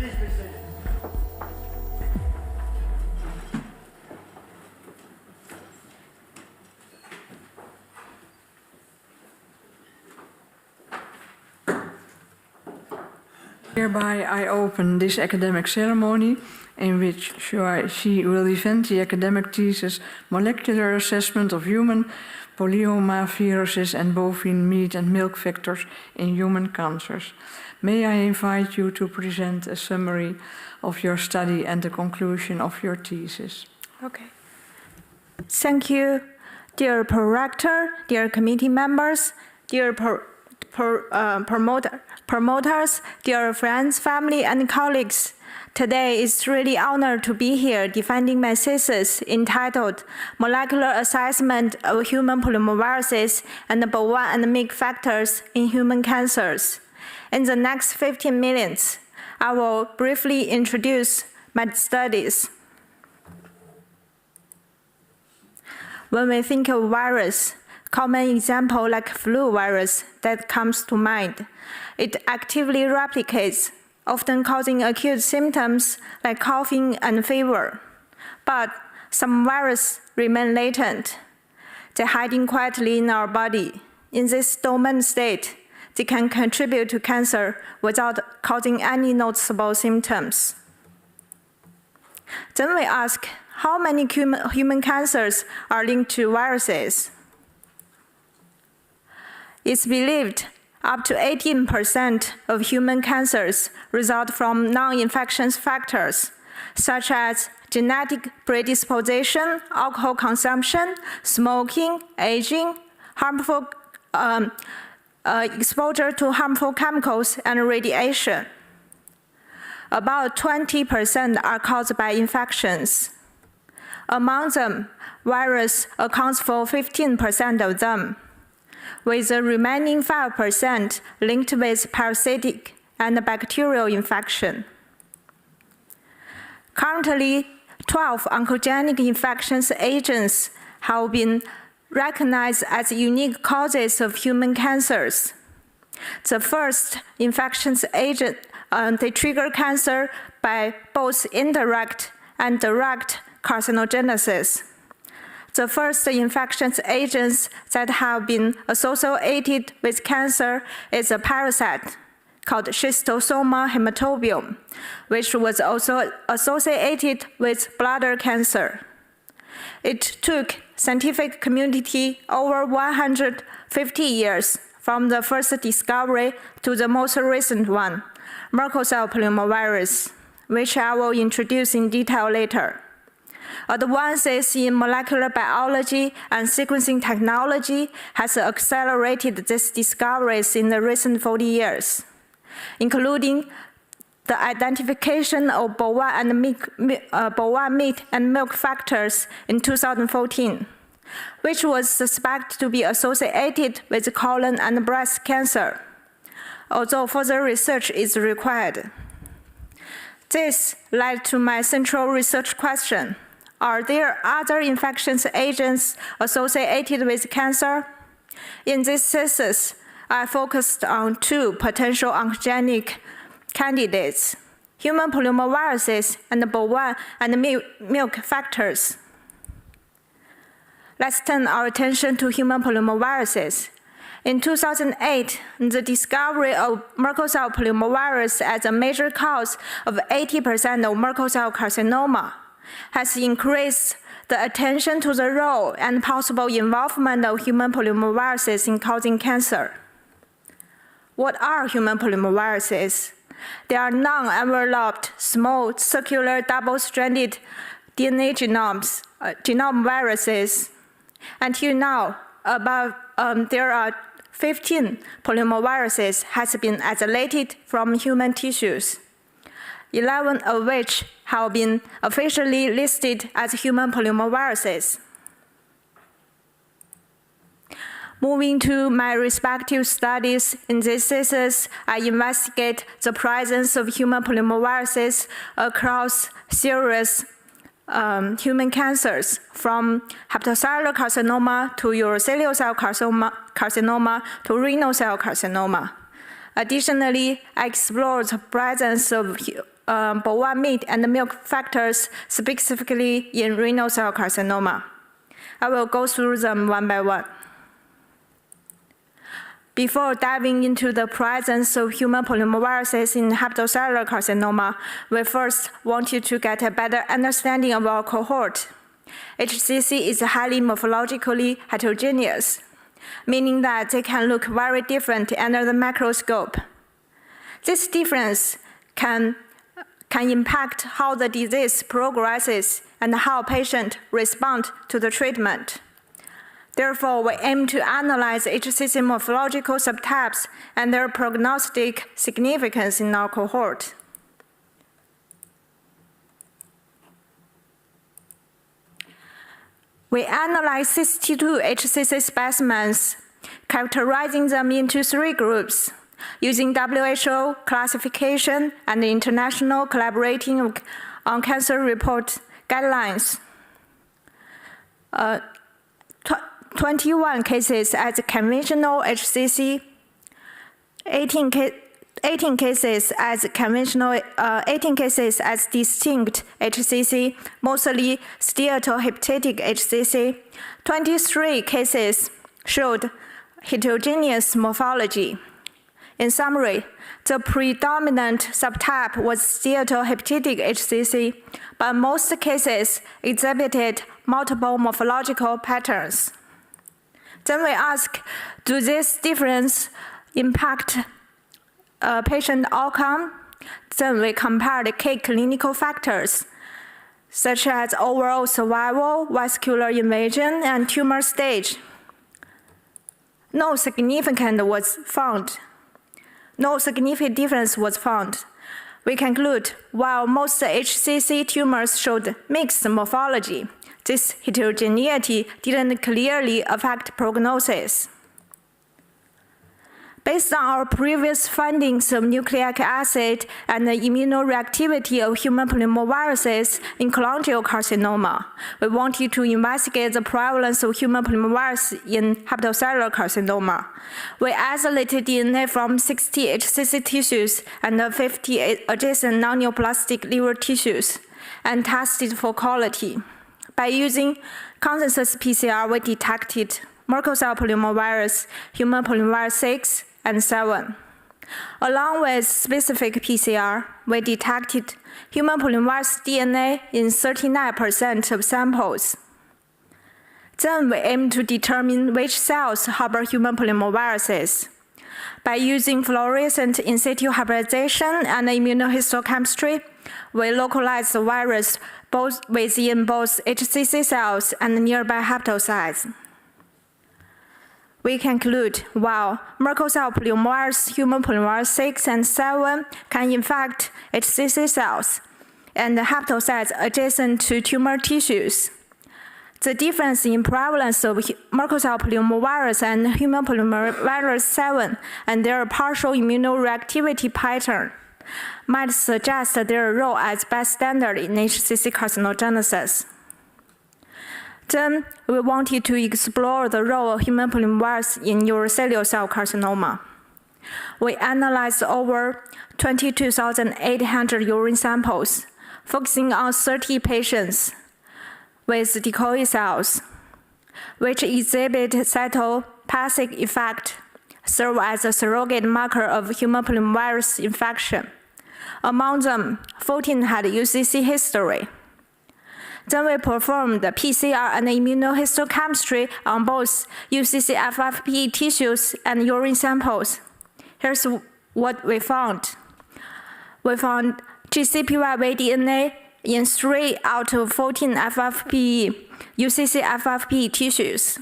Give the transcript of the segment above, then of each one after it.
Please be seated. Hereby I open this academic ceremony in which Shuai Shi will defend the academic thesis Molecular Assessment of Human Polyomaviruses and Bovine Meat and Milk Factors in Human Cancers. May I invite you to present a summary of your study and the conclusion of your thesis. Okay. Thank you, dear Prorector, dear committee members, dear promoters, dear friends, family, and colleagues. Today is really honored to be here defending my thesis entitled Molecular Assessment of Human Polyomaviruses and Bovine and Milk Factors in Human Cancers. In the next 15 minutes, I will briefly introduce my studies. When we think of virus, common example like flu virus that comes to mind. It actively replicates, often causing acute symptoms like coughing and fever. But some viruses remain latent. They're hiding quietly in our body. In this dormant state, they can contribute to cancer without causing any noticeable symptoms. Then we ask, how many human cancers are linked to viruses? It's believed up to 18% of human cancers result from non-infectious factors, such as genetic predisposition, alcohol consumption, smoking, aging, harmful exposure to harmful chemicals and radiation. About 20% are caused by infections. Among them, virus accounts for 15% of them, with the remaining 5% linked with parasitic and bacterial infection. Currently, 12 oncogenic infectious agents have been recognized as unique causes of human cancers. The first infectious agent, they trigger cancer by both indirect and direct carcinogenesis. The first infectious agents that have been associated with cancer is a parasite called Schistosoma hematobium, which was also associated with bladder cancer. It took scientific community over 150 years from the first discovery to the most recent one, Merkel cell polyomavirus, which I will introduce in detail later. Advances in molecular biology and sequencing technology has accelerated these discoveries in the recent 40 years, including the identification of bovine meat and milk factors in 2014, which was suspected to be associated with colon and breast cancer, although further research is required. This led to my central research question. Are there other infectious agents associated with cancer? In this thesis, I focused on two potential oncogenic candidates, human polyomaviruses and bovine and milk factors. Let's turn our attention to human polyomaviruses. In 2008, the discovery of Merkel cell polyomavirus as a major cause of 80% of Merkel cell carcinoma has increased the attention to the role and possible involvement of human polyomaviruses in causing cancer. What are human polyomaviruses? They are non-enveloped, small, circular, double-stranded DNA genome viruses. Until now, there are 15 polyomaviruses has been isolated from human tissues, 11 of which have been officially listed as human polyomaviruses. Moving to my respective studies in this thesis, I investigate the presence of human polyomaviruses across serious human cancers, from hepatocellular carcinoma to urothelial cell carcinoma to renal cell carcinoma. Additionally, I explored the presence of bovine meat and milk factors specifically in renal cell carcinoma. I will go through them one by one. Before diving into the presence of human polyomaviruses in hepatocellular carcinoma, we first want you to get a better understanding of our cohort. HCC is highly morphologically heterogeneous, meaning that they can look very different under the microscope. This difference can impact how the disease progresses and how patients respond to the treatment. Therefore, we aim to analyze HCC morphological subtypes and their prognostic significance in our cohort. We analyzed 62 HCC specimens, characterizing them into 3 groups, using WHO classification and international collaborating on cancer report guidelines. 21 cases as conventional HCC, 18 cases as conventional, 18 cases as distinct HCC, mostly steatohepatitic HCC. 23 cases showed heterogeneous morphology. In summary, the predominant subtype was steatohepatitic HCC, but most cases exhibited multiple morphological patterns. Then we ask, do these differences impact patient outcome? Then we compare the key clinical factors, such as overall survival, vascular invasion, and tumor stage. No significant difference was found. We conclude, while most HCC tumors showed mixed morphology, this heterogeneity didn't clearly affect prognosis. Based on our previous findings of nucleic acid and the immunoreactivity of human polyomaviruses in cholangiocarcinoma, we wanted to investigate the prevalence of human polyomavirus in hepatocellular carcinoma. We isolated DNA from 60 HCC tissues and 50 adjacent non-neoplastic liver tissues and tested for quality. By using consensus PCR, we detected Merkel cell polyomavirus, human polyomavirus 6, and 7. Along with specific PCR, we detected human polyomavirus DNA in 39% of samples. Then we aim to determine which cells harbor human polyomaviruses. By using fluorescent in situ hybridization and immunohistochemistry, we localize the virus within both HCC cells and nearby hepatocytes. We conclude, while Merkel cell polyomavirus, human polyomavirus 6 and 7 can infect HCC cells and hepatocytes adjacent to tumor tissues, the difference in prevalence of Merkel cell polyomavirus and human polyomavirus 7 and their partial immunoreactivity pattern might suggest their role as bystander in HCC carcinogenesis. Then, we wanted to explore the role of human polyomavirus in urothelial cell carcinoma. We analyzed over 22,800 urine samples, focusing on 30 patients with decoy cells, which exhibit cytopathic effect, serve as a surrogate marker of human polyomavirus infection. Among them, 14 had UCC history. Then we performed PCR and immunohistochemistry on both UCC FFPE tissues and urine samples. Here's what we found. We found GCPYV DNA in 3 out of 14 FFPE UCC FFPE tissues,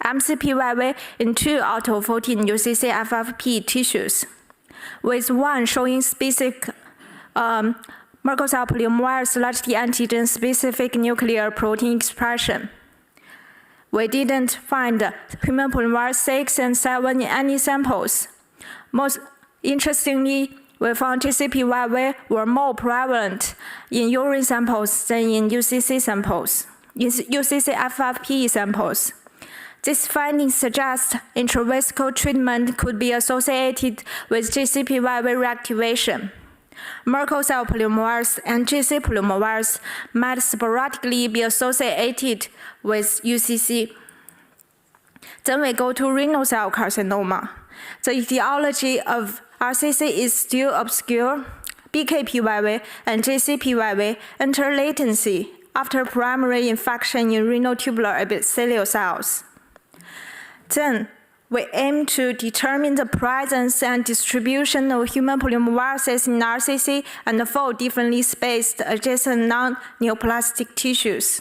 MCPYV in 2 out of 14 UCC FFPE tissues, with 1 showing specific Merkel cell polyomavirus large T antigen-specific nuclear protein expression. We didn't find human polyomavirus 6 and 7 in any samples. Most interestingly, we found GCPYV were more prevalent in urine samples than in UCC samples, in UCC FFPE samples. This finding suggests intravesical treatment could be associated with GCPYV reactivation. Merkel cell polyomavirus and GC polyomavirus might sporadically be associated with UCC. Then we go to renal cell carcinoma. The etiology of RCC is still obscure. BKPYV and GCPYV enter latency after primary infection in renal tubular epithelial cells. Then, we aim to determine the presence and distribution of human polyomaviruses in RCC and 4 differently spaced adjacent non-neoplastic tissues.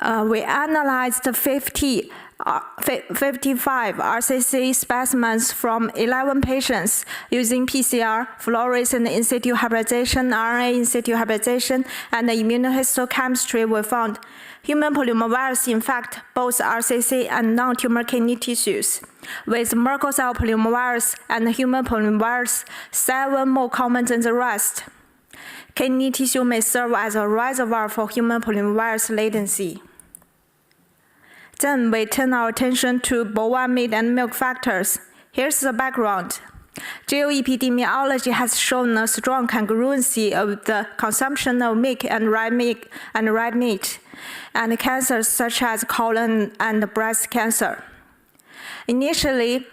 We analyzed 55 RCC specimens from 11 patients using PCR, fluorescent in situ hybridization, RNA in situ hybridization, and immunohistochemistry. We found human polyomavirus infect both RCC and non-tumor kidney tissues, with Merkel cell polyomavirus and human polyomavirus 7 more common than the rest. Kidney tissue may serve as a reservoir for human polyomavirus latency. Then we turn our attention to bovine meat and milk factors. Here's the background. Geoepidemiology has shown a strong congruency of the consumption of milk and red meat, and cancers such as colon and breast cancer. Initially,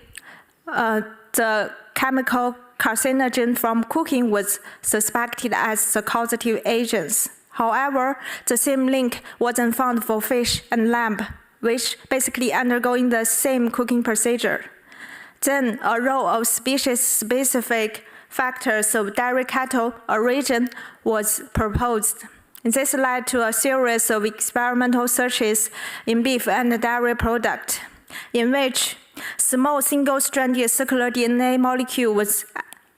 the chemical carcinogen from cooking was suspected as the causative agents. However, the same link wasn't found for fish and lamb, which basically undergoing the same cooking procedure. Then a row of species-specific factors of dairy cattle origin was proposed. This led to a series of experimental searches in beef and dairy product, in which small single-stranded circular DNA molecule was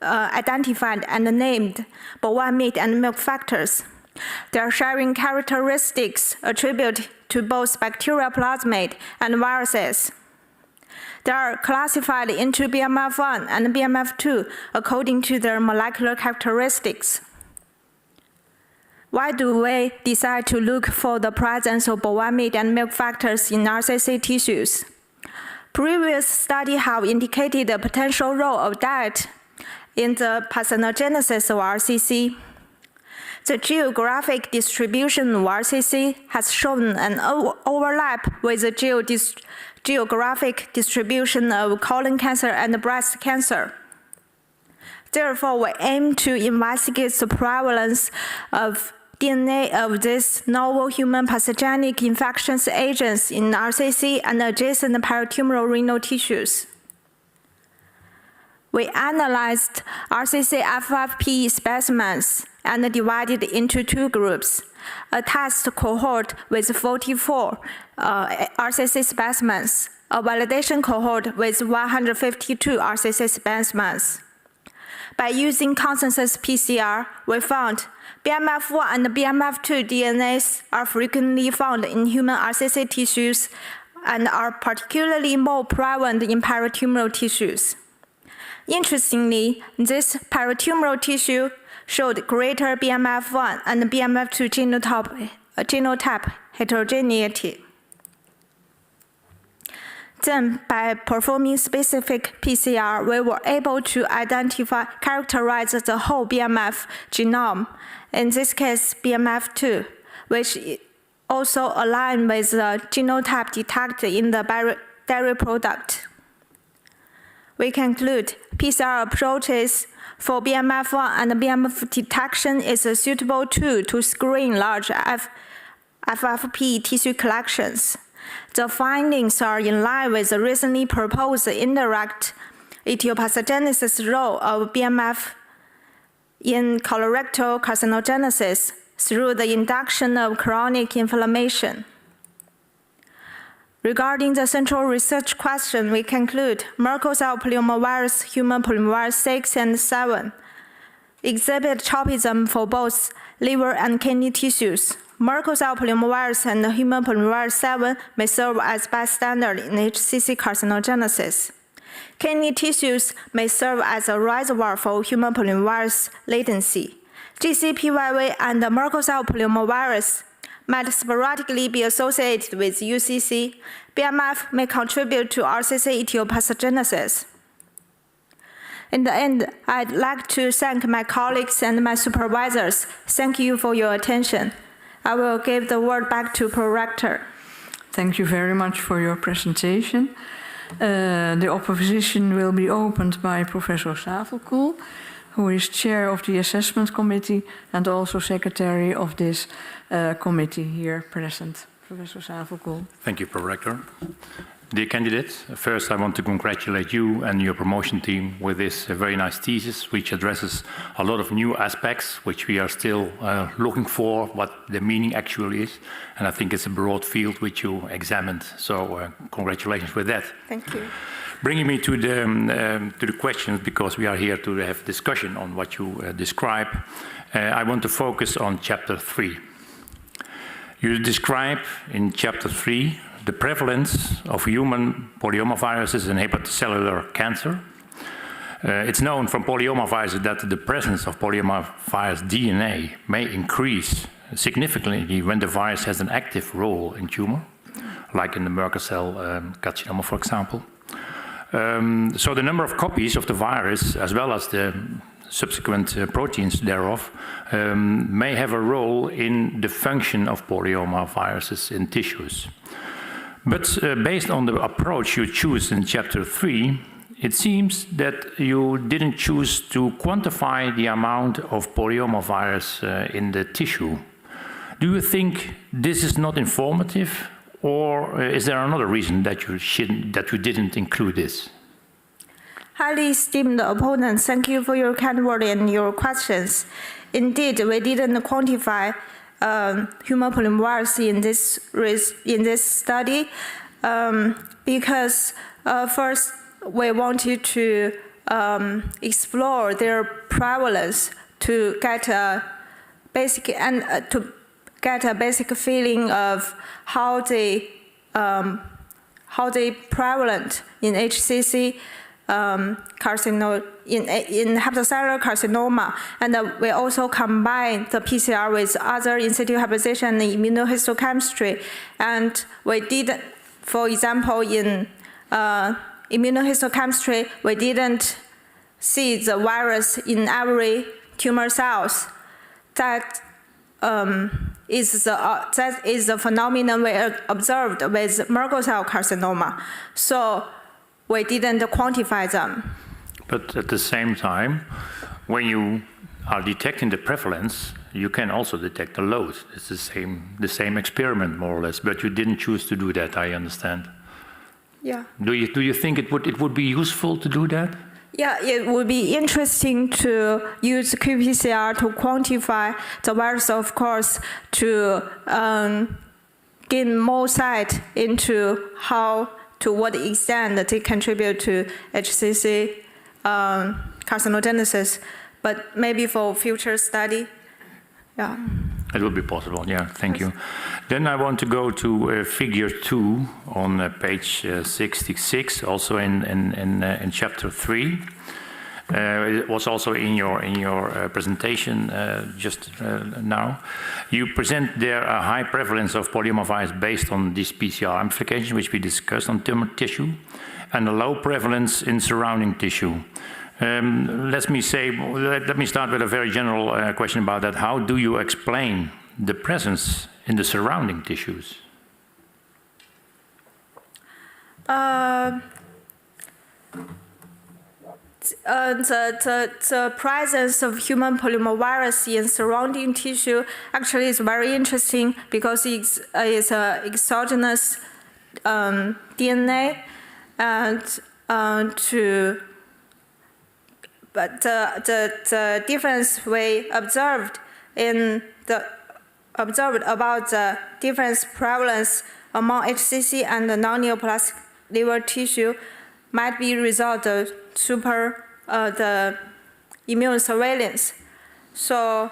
identified and named bovine meat and milk factors. They are sharing characteristics attributed to both bacterial plasmid and viruses. They are classified into BMF1 and BMF2 according to their molecular characteristics. Why do we decide to look for the presence of bovine meat and milk factors in RCC tissues? Previous studies have indicated the potential role of diet in the parthenogenesis of RCC. The geographic distribution of RCC has shown an overlap with the geographic distribution of colon cancer and breast cancer. Therefore, we aim to investigate the prevalence of DNA of these novel human pathogenic infectious agents in RCC and adjacent peritumoral renal tissues. We analyzed RCC F5P specimens and divided into 2 groups, a test cohort with 44 RCC specimens, a validation cohort with 152 RCC specimens. By using consensus PCR, we found BMF1 and BMF2 DNAs are frequently found in human RCC tissues and are particularly more prevalent in peritumoral tissues. Interestingly, this peritumoral tissue showed greater BMF1 and BMF2 genotype heterogeneity. Then, by performing specific PCR, we were able to characterize the whole BMF genome, in this case BMF2, which also aligned with the genotype detected in the dairy product. We conclude PCR approaches for BMF1 and BMF detection is a suitable tool to screen large FFP tissue collections. The findings are in line with the recently proposed indirect etiopathogenesis role of BMF in colorectal carcinogenesis through the induction of chronic inflammation. Regarding the central research question, we conclude Merkel cell polyomavirus, human polyomavirus 6 and 7 exhibit tropism for both liver and kidney tissues. Merkel cell polyomavirus and human polyomavirus 7 may serve as bystander in HCC carcinogenesis. Kidney tissues may serve as a reservoir for human polyomavirus latency. GCPYV and the Merkel cell polyomavirus might sporadically be associated with UCC. BMF may contribute to RCC etiopathogenesis. In the end, I'd like to thank my colleagues and my supervisors. Thank you for your attention. I will give the word back to Pro-Rector. Thank you very much for your presentation. The opposition will be opened by Professor Savelkoel, who is chair of the assessment committee and also secretary of this committee here present. Professor Savelkoel. Thank you, Pro-Rector. Dear candidates, first I want to congratulate you and your promotion team with this very nice thesis, which addresses a lot of new aspects, which we are still looking for what the meaning actually is. And I think it's a broad field which you examined. So congratulations with that. Thank you. Bringing me to the questions, because we are here to have discussion on what you describe, I want to focus on chapter 3. You describe in chapter 3 the prevalence of human polyomaviruses in hepatocellular cancer. It's known from polyomaviruses that the presence of polyomavirus DNA may increase significantly when the virus has an active role in tumor, like in the Merkel cell carcinoma, for example. So the number of copies of the virus, as well as the subsequent proteins thereof, may have a role in the function of polyomaviruses in tissues. But based on the approach you choose in chapter 3, it seems that you didn't choose to quantify the amount of polyomavirus in the tissue. Do you think this is not informative, or is there another reason that you didn't include this? Highly esteemed opponents, thank you for your kind word and your questions. Indeed, we didn't quantify human polyomavirus in this study because first we wanted to explore their prevalence to get a basic feeling of how they prevalent in HCC. In hepatocellular carcinoma, and we also combine the PCR with other in situ hybridization and immunohistochemistry. And we did, for example, in immunohistochemistry, we didn't see the virus in every tumor cells. That is the phenomenon we observed with Merkel cell carcinoma. So we didn't quantify them. But at the same time, when you are detecting the prevalence, you can also detect the load. It's the same experiment, more or less, but you didn't choose to do that, I understand. Yeah. Do you think it would be useful to do that? Yeah, it would be interesting to use qPCR to quantify the virus, of course, to gain more sight into to what extent they contribute to HCC carcinogenesis, but maybe for future study. Yeah. It will be possible, yeah, thank you. Then I want to go to figure 2 on page 66, also in chapter 3. It was also in your presentation just now. You present there a high prevalence of polyomavirus based on this PCR amplification, which we discussed on tumor tissue, and a low prevalence in surrounding tissue. Let me start with a very general question about that. How do you explain the presence in the surrounding tissues? The presence of human polyomavirus in surrounding tissue actually is very interesting because it's an exogenous DNA, but the difference we observed about the difference prevalence among HCC and the non-neoplastic liver tissue might be result of the immune surveillance. So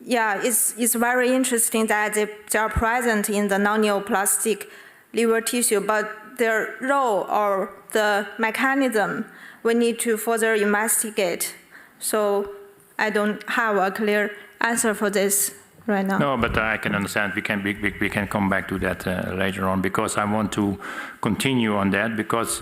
yeah, it's very interesting that they are present in the non-neoplastic liver tissue, but their role or the mechanism we need to further investigate So I don't have a clear answer for this right now. No, but I can understand. We can come back to that later on, because I want to continue on that, because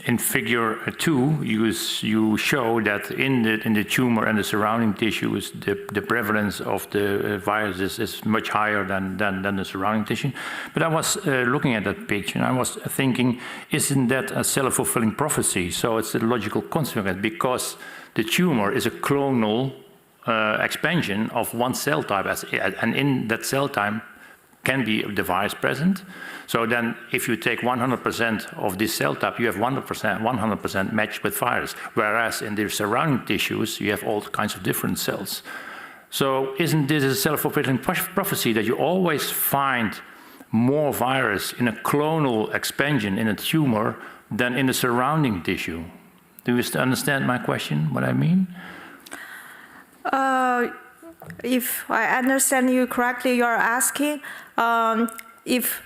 in figure 2, you show that in the tumor and the surrounding tissues, the prevalence of the viruses is much higher than the surrounding tissue. But I was looking at that picture, and I was thinking, isn't that a self-fulfilling prophecy? So it's a logical consequence, because the tumor is a clonal expansion of one cell type, and in that cell type can be the virus present. So then if you take 100% of this cell type, you have 100% matched with virus, whereas in the surrounding tissues, you have all kinds of different cells. So isn't this a self-fulfilling prophecy that you always find more virus in a clonal expansion in a tumor than in the surrounding tissue? Do you understand my question, what I mean? If I understand you correctly, you're asking if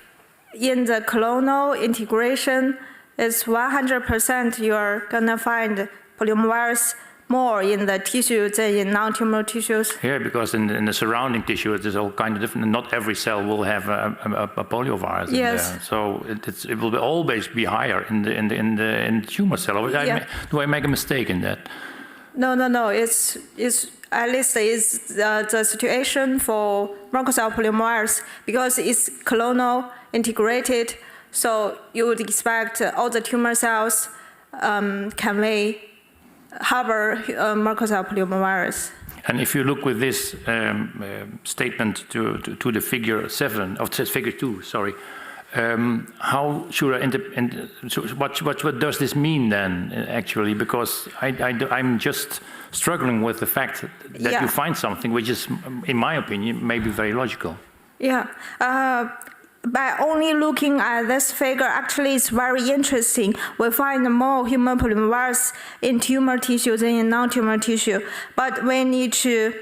in the clonal integration is 100%, you're gonna find polyomavirus more in the tissue than in non-tumor tissues? Yeah, because in the surrounding tissue, there's all kind of different. Not every cell will have a poliovirus. Yes. In there. So it will always be higher in the tumor cell. Do I make a mistake in that? No. It's at least is the situation for Merkel polyomavirus, because it's clonal integrated. So you would expect all the tumor cells can harbor Merkel polyomavirus. And if you look with this statement to the figure 7 of figure 2, sorry. How should what does this mean then, actually? Because I'm just struggling with the fact that you find something which is, in my opinion, maybe very logical. Yeah. By only looking at this figure, actually it's very interesting. We find more human polyomavirus in tumor tissue than in non-tumor tissue. But we need to,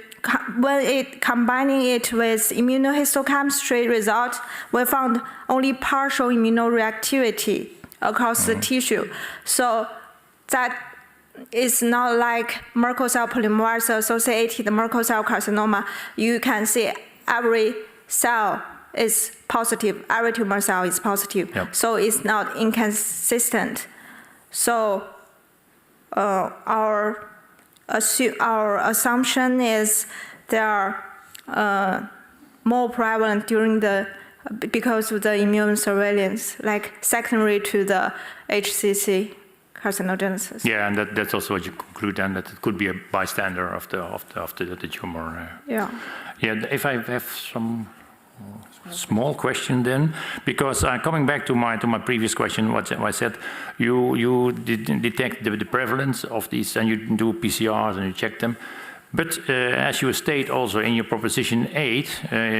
combining it with immunohistochemistry result, we found only partial immunoreactivity across the tissue. So that is not like Merkel cell polyomavirus associated Merkel cell carcinoma. You can see every cell is positive, every tumor cell is positive. Yep. So it's not inconsistent. So our assumption is they are more prevalent because of the immune surveillance, like secondary to the HCC carcinogenesis. Yeah, and that's also what you conclude then, that it could be a bystander of the tumor. Yeah. Yeah. If I have some small question then, because coming back to my previous question, what I said, you detect the prevalence of these, and you do PCRs and you check them. But as you state also in your proposition 8,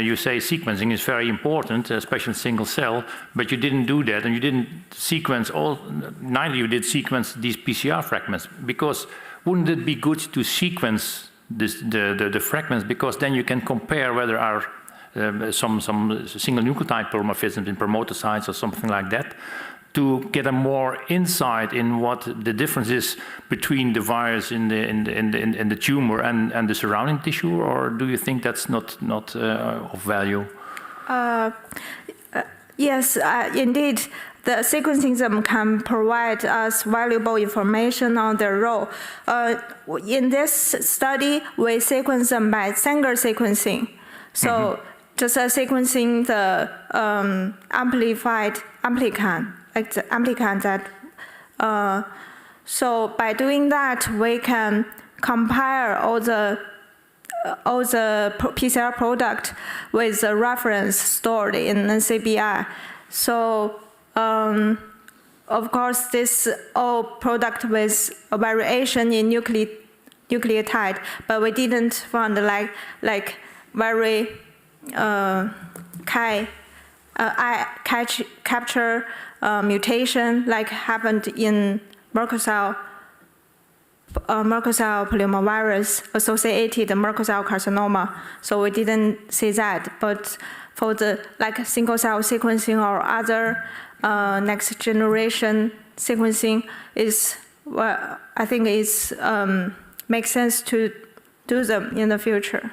you say sequencing is very important, especially single cell, but you didn't do that, and you didn't sequence neither you did sequence these PCR fragments, because wouldn't it be good to sequence the fragments, because then you can compare whether our some single nucleotide polymorphisms in promoter sites or something like that, to get a more insight in what the difference is between the virus in the tumor and the surrounding tissue, or do you think that's not of value? Yes, indeed. The sequencing can provide us valuable information on their role. In this study, we sequence them by Sanger sequencing. So just sequencing the amplified amplicant, like the amplicant that. So by doing that, we can compare all the PCR product with the reference stored in NCBI. So of course, this all product with a variation in nucleotide, but we didn't find like very capture mutation like happened in Merkel cell polyomavirus associated Merkel cell carcinoma. So we didn't see that. But for the single cell sequencing or other next generation sequencing is well, I think it's makes sense to do them in the future.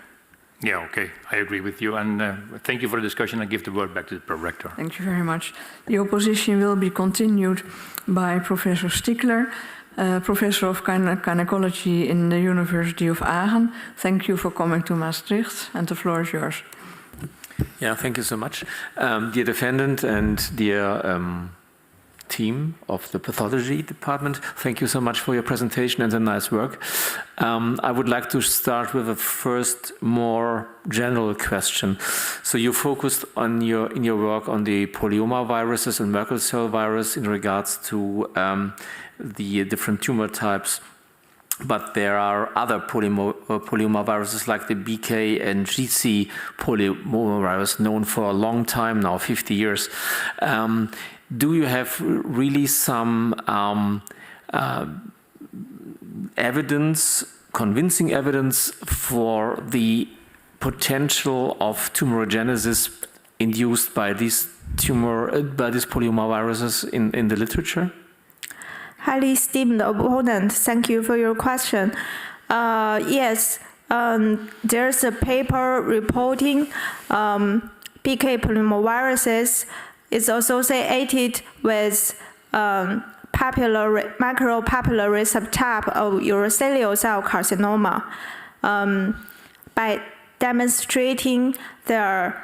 Yeah, okay, I agree with you, and thank you for the discussion. I give the word back to the Pro-Rector. Thank you very much. The opposition will be continued by Professor Stickler, Professor of Gynecology in the University of Aachen. Thank you for coming to Maastricht, and the floor is yours. Yeah, thank you so much. Dear defendant and dear team of the pathology department, thank you so much for your presentation and the nice work. I would like to start with a first more general question. So you focused on in your work on the polyomaviruses and Merkel cell virus in regards to the different tumor types. But there are other polyomaviruses like the BK and GC polyomavirus known for a long time now, 50 years. Do you have really some evidence, convincing evidence for the potential of tumorigenesis induced by these polyomaviruses in the literature? Highly esteemed opponent, thank you for your question. Yes, there's a paper reporting BK polyomaviruses is associated with micropapillary subtype of urothelial cell carcinoma by demonstrating there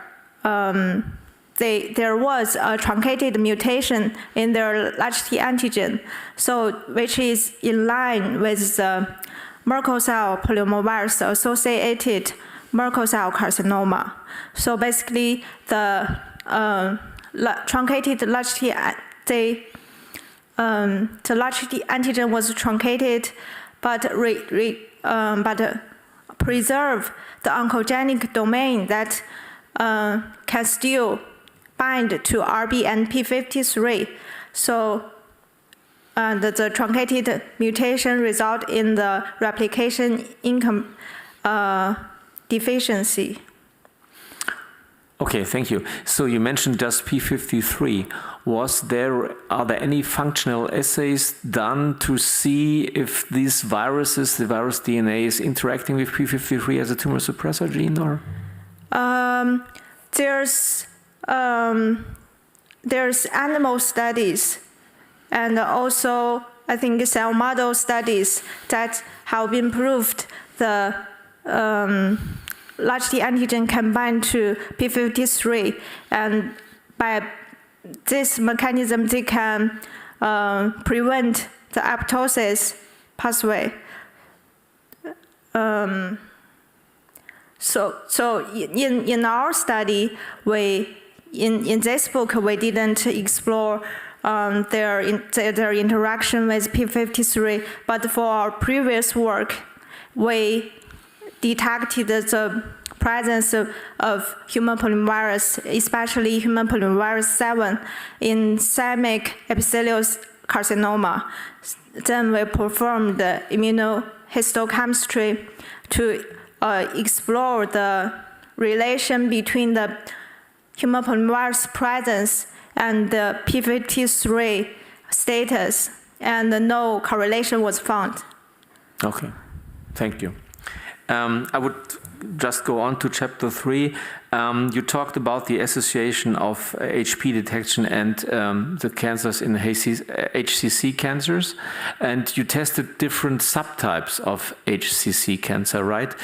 was a truncated mutation in their large T antigen, so which is in line with the Merkel cell polyomavirus associated Merkel cell carcinoma. So basically, the truncated large T, the large T antigen was truncated, but preserve the oncogenic domain that can still bind to RB and P53. So the truncated mutation result in the replication deficiency. Okay, thank you. So you mentioned just P53. Are there any functional assays done to see if these viruses, the virus DNA, is interacting with P53 as a tumor suppressor gene, or? There's animal studies, and also I think cell model studies that have been proved the large T antigen can bind to P53, and by this mechanism they can prevent the apoptosis pathway. So in our study, in this book we didn't explore their interaction with P53, but for our previous work, we detected the presence of human polyomavirus, especially human polyomavirus 7, in systemic epithelial carcinoma. Then we performed the immunohistochemistry to explore the relation between the human polyomavirus presence and the P53 status, and no correlation was found. Okay, thank you. I would just go on to chapter 3. You talked about the association of HP detection and the cancers in HCC cancers, and you tested different subtypes of HCC cancer, right?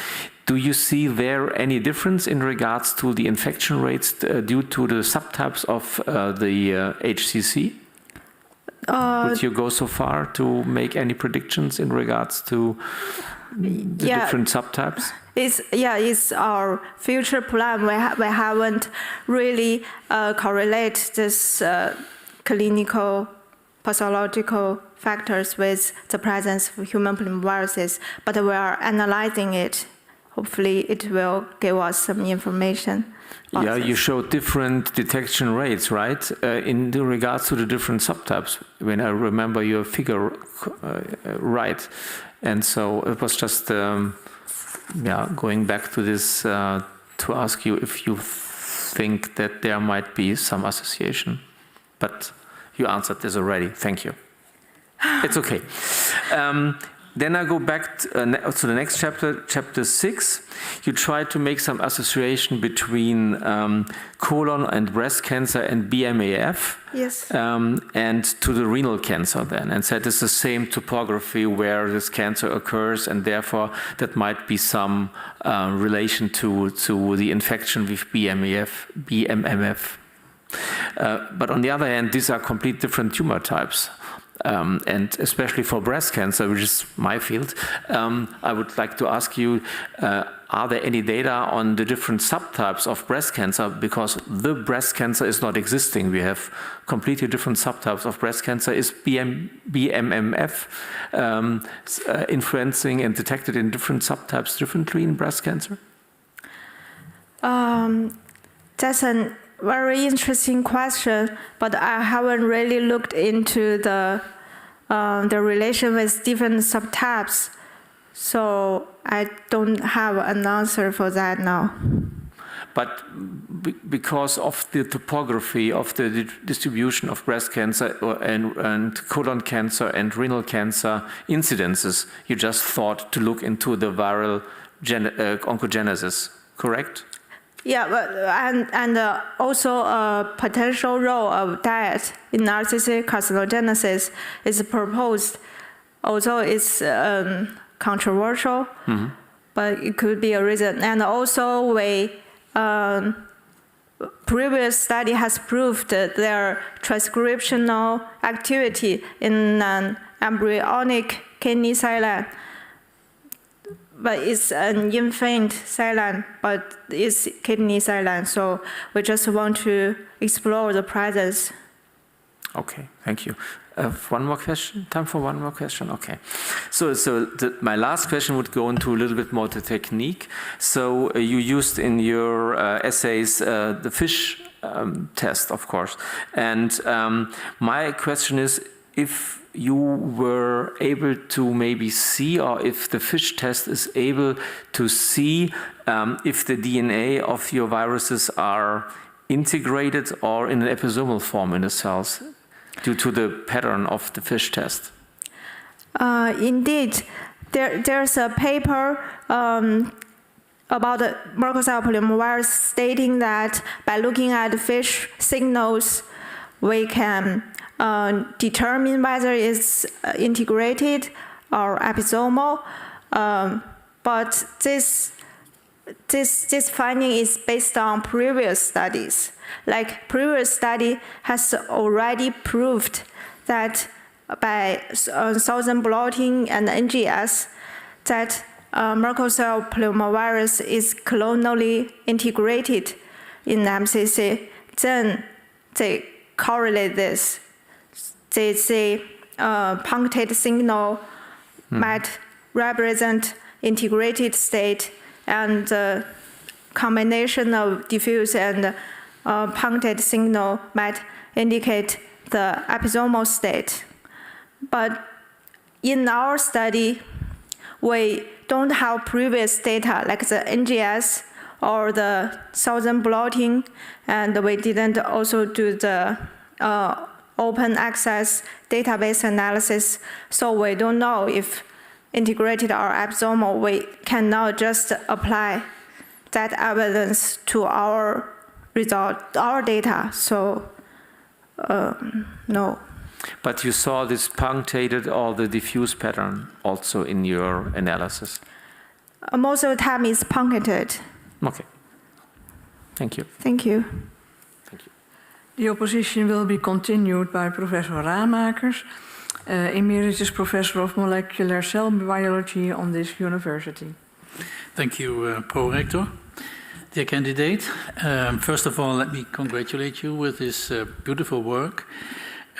Do you see there any difference in regards to the infection rates due to the subtypes of the HCC? Would you go so far to make any predictions in regards to the different subtypes? It's our future plan. We haven't really correlate this clinical pathological factors with the presence of human polyomaviruses, but we are analyzing it. Hopefully it will give us some information. Yeah, you showed different detection rates, right? In regards to the different subtypes, when I remember your figure right. And so it was just going back to this to ask you if you think that there might be some association. But you answered this already. Thank you. It's okay. Then I go back to the next chapter, chapter 6. You try to make some association between colon and breast cancer and BMAF. Yes. And to the renal cancer then, and said it's the same topography where this cancer occurs, and therefore that might be some relation to the infection with BMMF. But on the other hand, these are complete different tumor types. And especially for breast cancer, which is my field, I would like to ask you, are there any data on the different subtypes of breast cancer? Because the breast cancer is not existing. We have completely different subtypes of breast cancer. Is BMMF influencing and detected in different subtypes differently in breast cancer? That's a very interesting question, but I haven't really looked into the relation with different subtypes, so I don't have an answer for that now. But because of the topography of the distribution of breast cancer and colon cancer and renal cancer incidences, you just thought to look into the viral oncogenesis, correct? Yeah, but and also a potential role of diet in narcissistic carcinogenesis is proposed. Although it's controversial, but it could be a reason. And also, previous study has proved that their transcriptional activity in an embryonic kidney cell line. But it's an infant cell line, but it's kidney cell line. So we just want to explore the presence. Okay, thank you. One more question? Time for one more question? Okay. So my last question would go into a little bit more the technique. So you used in your essays the fish test, of course. And my question is, if you were able to maybe see, or if the fish test is able to see if the DNA of your viruses are integrated or in an episomal form in the cells due to the pattern of the fish test. Indeed, there's a paper about the Merkel cell polyomavirus stating that by looking at fish signals, we can determine whether it's integrated or episomal, but this finding is based on previous studies. Like previous study has already proved that by Southern blotting and NGS that Merkel cell polyomavirus is clonally integrated in MCC. Then they correlate this. They say punctate signal might represent integrated state, and the combination of diffuse and punctate signal might indicate the episomal state. But in our study, we don't have previous data like the NGS or the Southern blotting, and we didn't also do the open access database analysis, so we don't know if integrated or episomal. We cannot just apply that evidence to our result, our data, so no. But you saw this punctated or the diffuse pattern also in your analysis? Most of the time it's punctated. Okay. Thank you. Thank you. The opposition will be continued by Professor Ramakers, Emeritus Professor of Molecular Cell Biology on this university. Thank you, Pro-Rector. Dear candidate, first of all, let me congratulate you with this beautiful work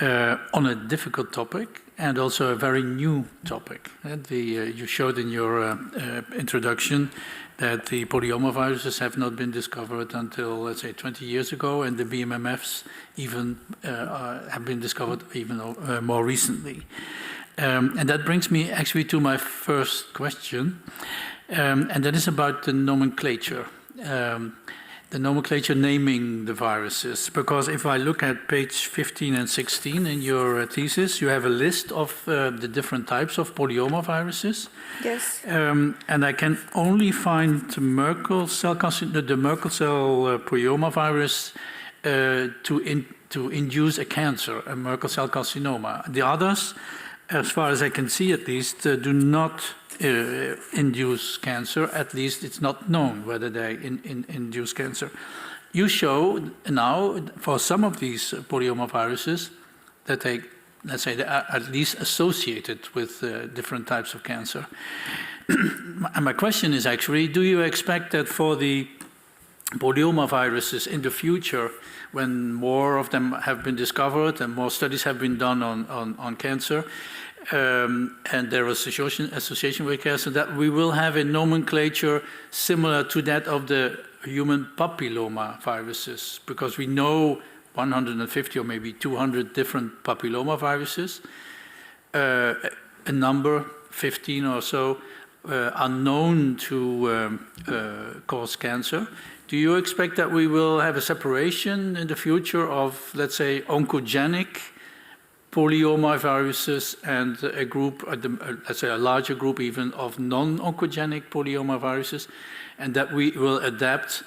on a difficult topic and also a very new topic. You showed in your introduction that the polyomaviruses have not been discovered until, let's say, 20 years ago, and the BMMFs even have been discovered even more recently. And that brings me actually to my first question, and that is about the nomenclature. the nomenclature naming the viruses, because if I look at page 15 and 16 in your thesis, you have a list of the different types of polyomaviruses. Yes. And I can only find the Merkel cell polyomavirus to induce a cancer, a Merkel cell carcinoma. The others, as far as I can see at least, do not induce cancer. At least it's not known whether they induce cancer. You show now for some of these polyomaviruses that they, let's say, they are at least associated with different types of cancer. And my question is actually, do you expect that for the polyomaviruses in the future, when more of them have been discovered and more studies have been done on cancer, and their association with cancer, that we will have a nomenclature similar to that of the human papillomaviruses, because we know 150 or maybe 200 different papillomaviruses, a number, 15 or so, are known to cause cancer. Do you expect that we will have a separation in the future of, let's say, oncogenic polyomaviruses and a group, let's say a larger group even of non-oncogenic polyomaviruses, and that we will adapt,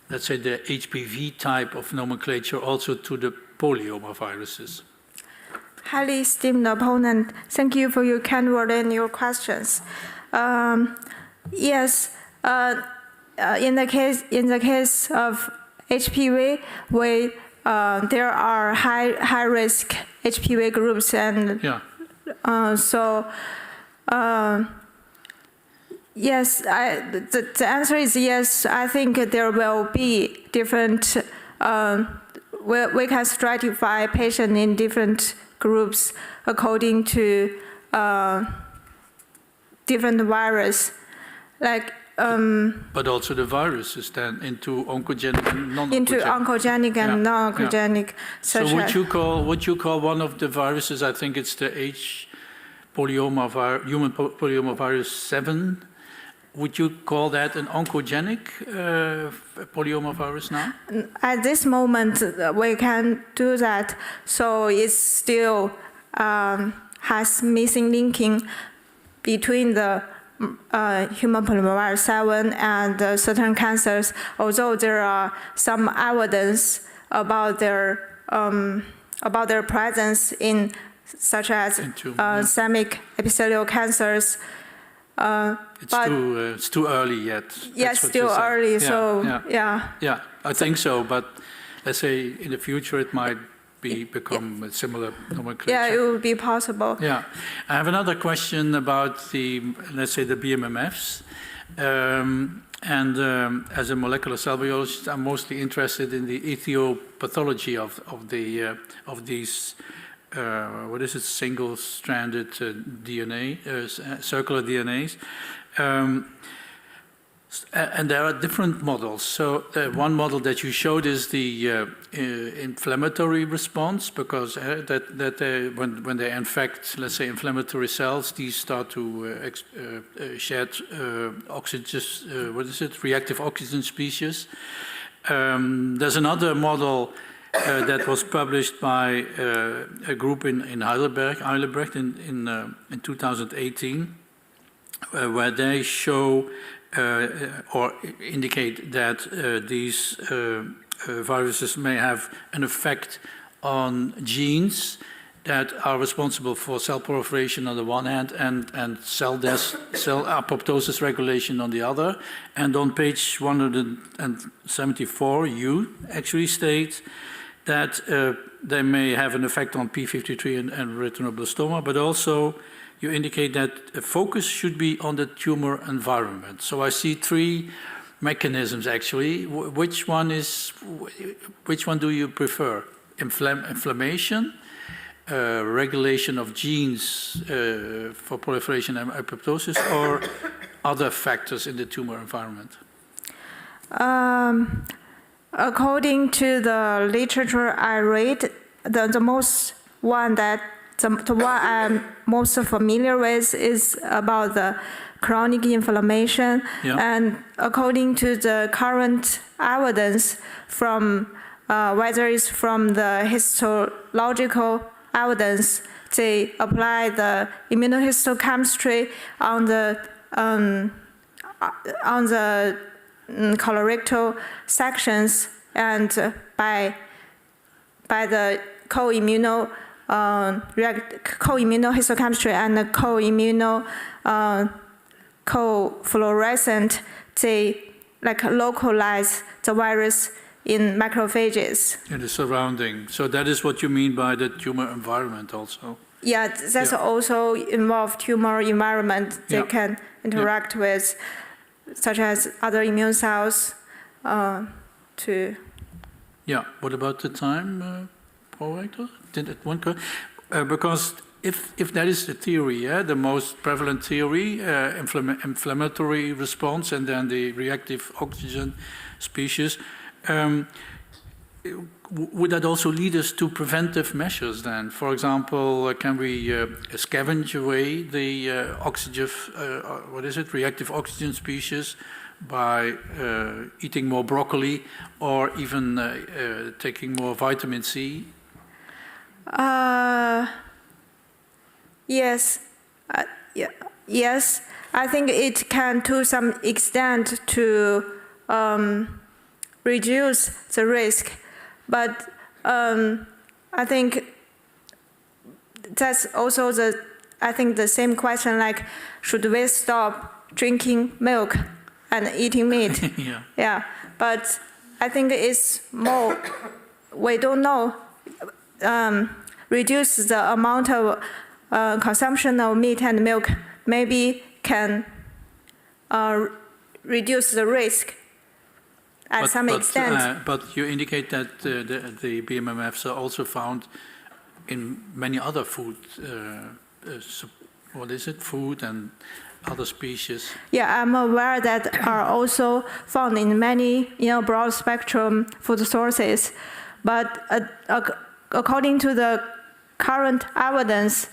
let's say, the HPV type of nomenclature also to the polyomaviruses? Highly esteemed opponent, thank you for your kind word and your questions. Yes, in the case of HPV, there are high risk HPV groups, and yeah. Yes, the answer is yes. I think there will be different. We can stratify patients in different groups according to different virus, like. But also the viruses then into oncogenic and non-oncogenic. Into oncogenic and non-oncogenic. Yeah. So would you call one of the viruses? I think it's the human polyomavirus 7. Would you call that an oncogenic polyomavirus now? At this moment, we can do that. So it still has missing linking between the human polyomavirus 7 and certain cancers, although there are some evidence about their presence in such as systemic epithelial cancers. It's too early yet. Yes, still early. Yeah, so yeah, I think so. But let's say in the future it might become a similar nomenclature. Yeah, it would be possible. Yeah, I have another question about the, let's say, the BMMFs. As a molecular cell biologist, I'm mostly interested in the ethiopathology of these. What is it? Single-stranded DNA, circular DNAs. And there are different models. So one model that you showed is the inflammatory response, because when they infect, let's say, inflammatory cells, these start to shed reactive oxygen species. There's another model that was published by a group in Heidelberg in 2018, where they show or indicate that these viruses may have an effect on genes that are responsible for cell proliferation on the one hand and cell apoptosis regulation on the other. And on page 174, you actually state that they may have an effect on p53 and retinoblastoma, but also you indicate that a focus should be on the tumor environment. So I see three mechanisms actually. Which one do you prefer? Inflammation, regulation of genes for proliferation and apoptosis, or other factors in the tumor environment? According to the literature I read, the most one that the one I'm most familiar with is about the chronic inflammation. Yeah. And according to the current evidence from whether it's from the histological evidence, they apply the immunohistochemistry on the colorectal sections, and by the co-immunohistochemistry and the co-fluorescent, they like localize the virus in macrophages. In the surrounding. So that is what you mean by the tumor environment also? Yeah, that's also involve tumor environment they can interact with, such as other immune cells to... Yeah, what about the time, Prorector? Did it one because if that is the theory, the most prevalent theory, inflammatory response and then the reactive oxygen species, would that also lead us to preventive measures then? For example, can we scavenge away the reactive oxygen species by eating more broccoli or even taking more vitamin C? Yes. Yes, I think it can to some extent to reduce the risk, but I think that's also the same question, like, should we stop drinking milk and eating meat? Yeah, but I think it's more, we don't know, reduce the amount of consumption of meat and milk maybe can reduce the risk at some extent. But you indicate that the BMMFs are also found in many other food, food and other species. Yeah, I'm aware that are also found in many broad spectrum food sources, but according to the current evidence,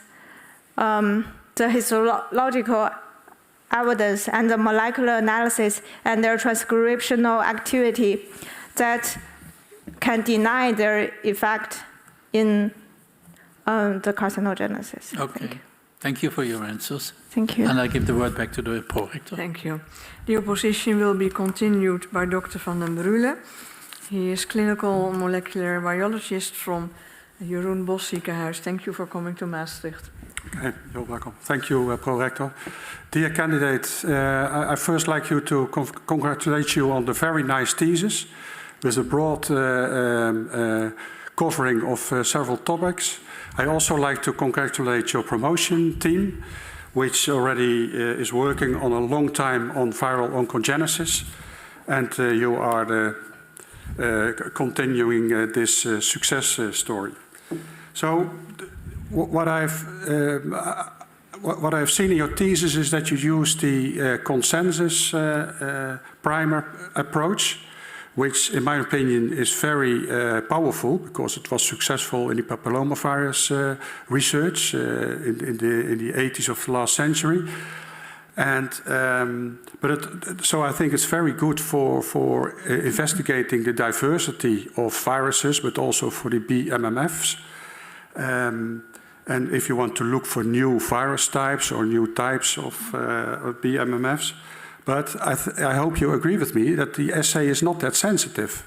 the histological evidence and the molecular analysis and their transcriptional activity, that can deny their effect in the carcinogenesis. Okay. Thank you for your answers. Thank you. And I give the word back to the Prorector. Thank you. The opposition will be continued by Dr. van den Brule. He is clinical molecular biologist from Jeroen Bos Ziekenhuis. Thank you for coming to Maastricht. Okay, you're welcome. Thank you, Prorector. Dear candidates, I first like you to congratulate you on the very nice thesis with a broad covering of several topics. I also like to congratulate your promotion team, which already is working on a long time on viral oncogenesis, and you are continuing this success story. So, what I've seen in your thesis is that you use the consensus primer approach, which, in my opinion, is very powerful because it was successful in the papillomavirus research in the 80s of the last century. And so I think it's very good for investigating the diversity of viruses, but also for the BMMFs. And if you want to look for new virus types or new types of BMMFs. But I hope you agree with me that the assay is not that sensitive.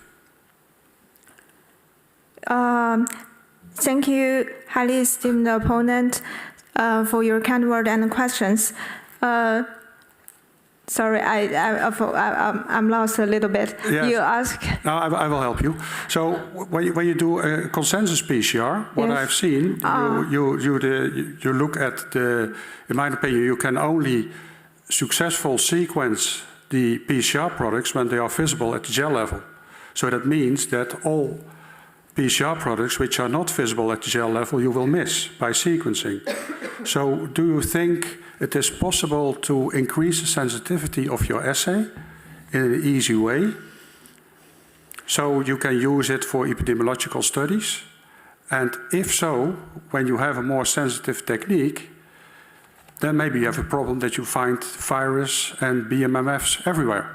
Thank you, highly esteemed opponent, for your kind word and questions. Sorry, I'm lost a little bit. Yes. You ask. No, I will help you. So when you do a consensus PCR, what yes. I've seen, you look at the. In my opinion, you can only successful sequence the PCR products when they are visible at the gel level. So that means that all PCR products which are not visible at the gel level you will miss by sequencing. So do you think it is possible to increase the sensitivity of your assay in an easy way? So you can use it for epidemiological studies? And if so, when you have a more sensitive technique, then maybe you have a problem that you find virus and BMMFs everywhere.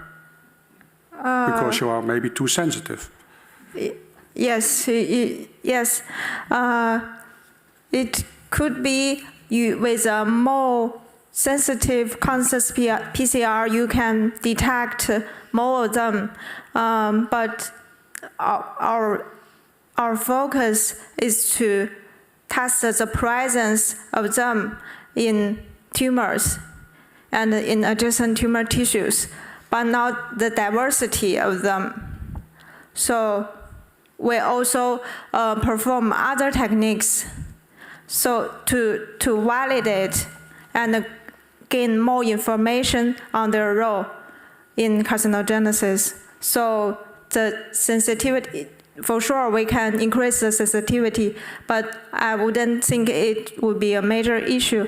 because you are maybe too sensitive. Yes, yes. It could be with a more sensitive consensus PCR, you can detect more of them. But our focus is to test the presence of them in tumors and in adjacent tumor tissues, but not the diversity of them. So we also perform other techniques so to validate and gain more information on their role in carcinogenesis. So the sensitivity, for sure we can increase the sensitivity, but I wouldn't think it would be a major issue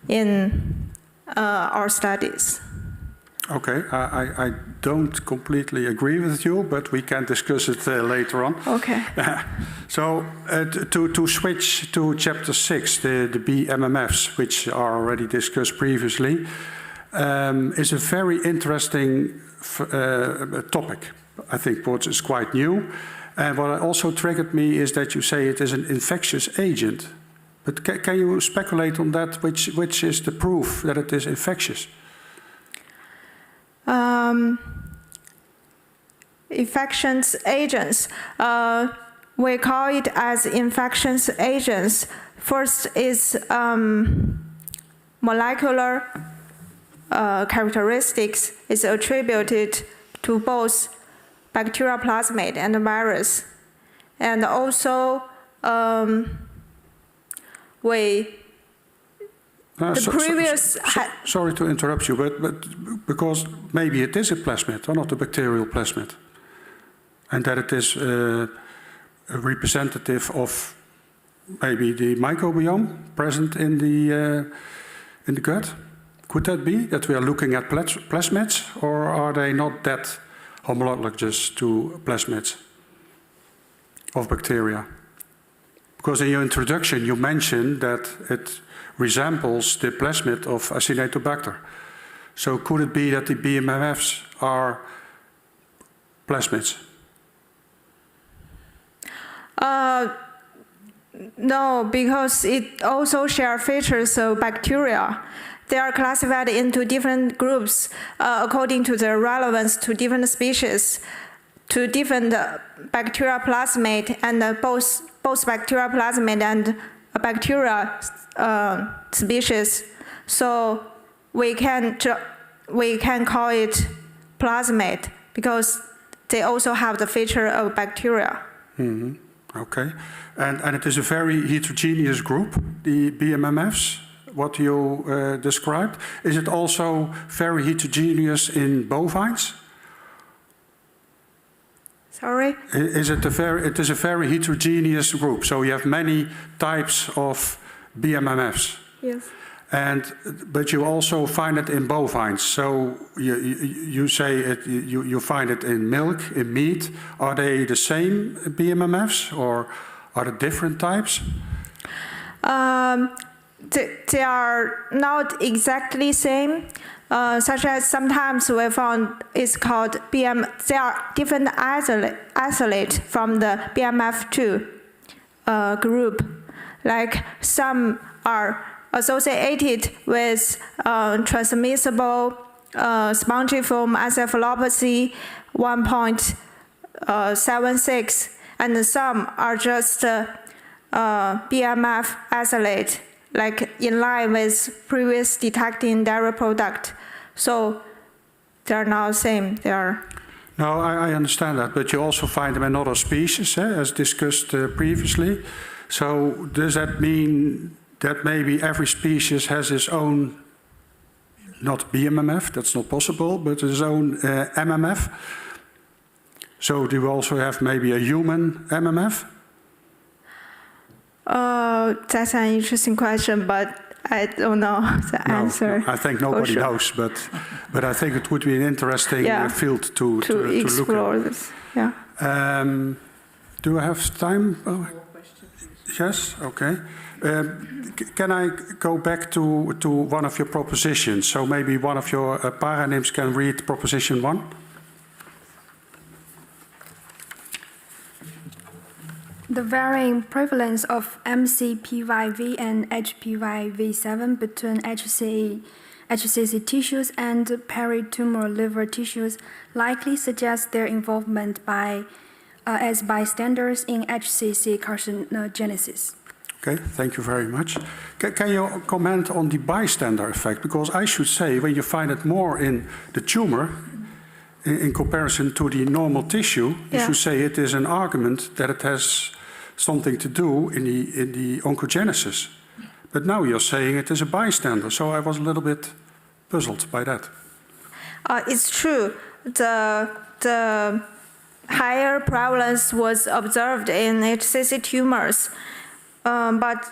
in our studies. Okay, I don't completely agree with you, but we can discuss it later on. Okay. So to switch to chapter 6, the BMMFs, which are already discussed previously, is a very interesting topic. I think what is quite new. And what also triggered me is that you say it is an infectious agent. But can you speculate on that? Which is the proof that it is infectious? Infectious agents. We call it as infectious agents. First is molecular characteristics is attributed to both bacterial plasmid and virus. And also sorry to interrupt you, but because maybe it is a plasmid or not a bacterial plasmid, and that it is a representative of maybe the microbiome present in the gut. Could that be that we are looking at plasmids, or are they not that homologous to plasmids of bacteria? Because in your introduction you mentioned that it resembles the plasmid of Acinetobacter. So could it be that the BMMFs are plasmids? No, because it also shares features of bacteria. They are classified into different groups according to their relevance to different species, to different bacterial plasmid, and both bacterial plasmid and bacteria species. So we can call it plasmid because they also have the feature of bacteria. Mm-hmm. Okay, and it is a very heterogeneous group, the BMMFs, what you described. Is it also very heterogeneous in bovines? Sorry? It is a very heterogeneous group, so you have many types of BMMFs. Yes. But you also find it in bovines. So you say you find it in milk, in meat. Are they the same BMMFs, or are they different types? They are not exactly same. Such as sometimes we found it's called BM. They are different isolate from the BMF2 group. Like some are associated with transmissible spongiform encephalopathy 1.76, and some are just BMF isolate, like in line with previous detecting dairy product. So they're not the same. They are. No, I understand that, but you also find them in other species, as discussed previously. So does that mean that maybe every species has its own, not BMMF, that's not possible, but its own MMF? So do we also have maybe a human MMF? That's an interesting question, but I don't know the answer. I think nobody knows, but I think it would be an interesting field to explore look at. this. Yeah. Do I have time? Oh, yes. Okay. Can I go back to one of your propositions? So maybe one of your paranims can read proposition 1. The varying prevalence of MCPYV and HPYV7 between HCC tissues and peritumor liver tissues likely suggests their involvement as bystanders in HCC carcinogenesis. Okay, thank you very much. Can you comment on the bystander effect? Because I should say, when you find it more in the tumor, in comparison to the normal tissue, you should say it is an argument that it has something to do in the oncogenesis. But now you're saying it is a bystander, so I was a little bit puzzled by that. It's true. The higher prevalence was observed in HCC tumors, but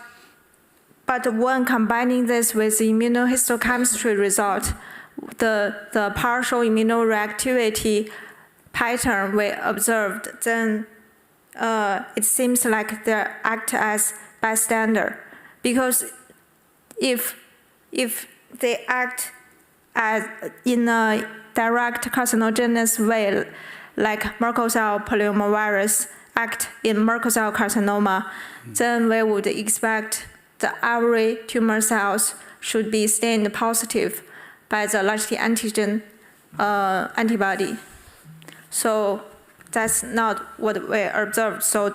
when combining this with immunohistochemistry result, the partial immunoreactivity pattern we observed, then it seems like they act as bystander. Because if they act in a direct carcinogenous way, like Merkel cell polyomavirus act in Merkel cell carcinoma, then we would expect the every tumor cells should be stained positive by the large T antigen antibody. So that's not what we observed, so